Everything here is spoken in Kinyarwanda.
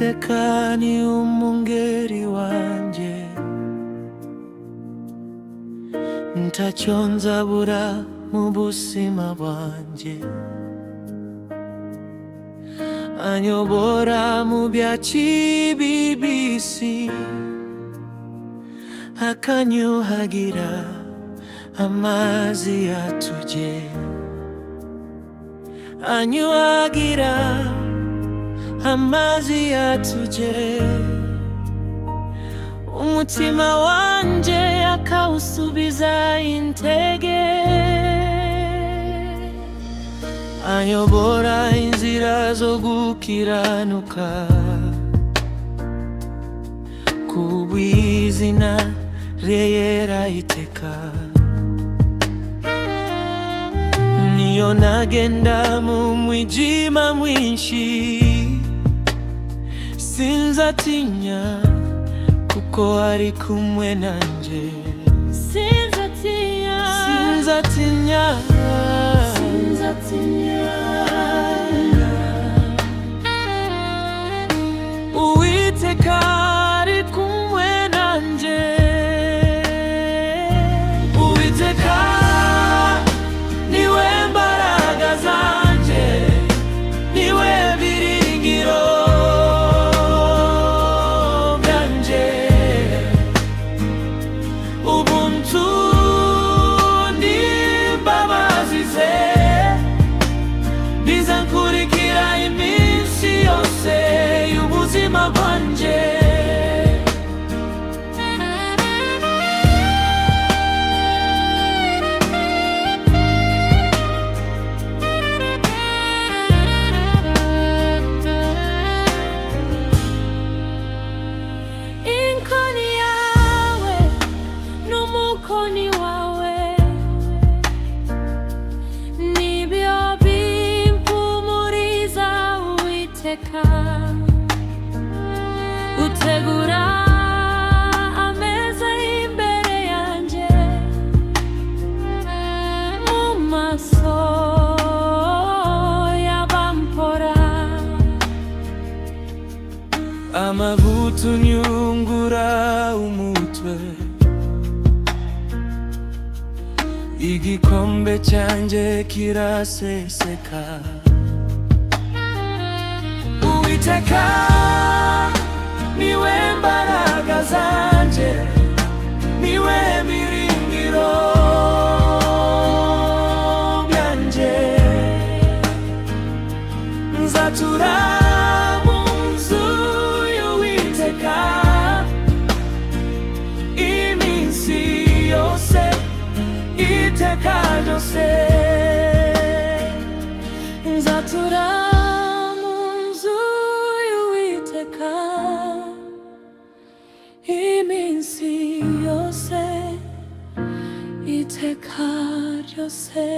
Uwiteka ni umungeri wanje, ntacyo nzabura mu buzima bwanje. Anyobora mu byatsi bibisi, akanyuhagira amazi yatuje. Anyuhagira amazi yatuje, umutima wanje akawusubiza intege. Anyobora inzira zo gukiranuka, kubw'izina rye ryera iteka. Niyo nagenda mu mwijima mwinshi, sinzatinya kuko ari kumwe nanje. Sinzatinya, sinzatinya, sinzatinya. Uwiteka ari kumwe nanje. Uwiteka niwe mbaraga zanje, niwe biringiro byanje. Ubuntu n'imbabazi ze bizankurikira iminsi yose y'ubuzima bwanje. Inkoni yawe n'umukoni wawe nibyo bimpumuriza. Uwiteka utegura ameza imbere yanjye mu maso y'abampora. Amavuta unyungura umutwe, igikombe cyanjye kiraseseka. Uwiteka niwe mbaraga zanje, niwe biringiro byanje. Nzatura mu nzu y'Uwiteka iminsi yose, iteka ryose. Nzatura mu nzu y'Uwiteka iminsi yose, iteka ryose.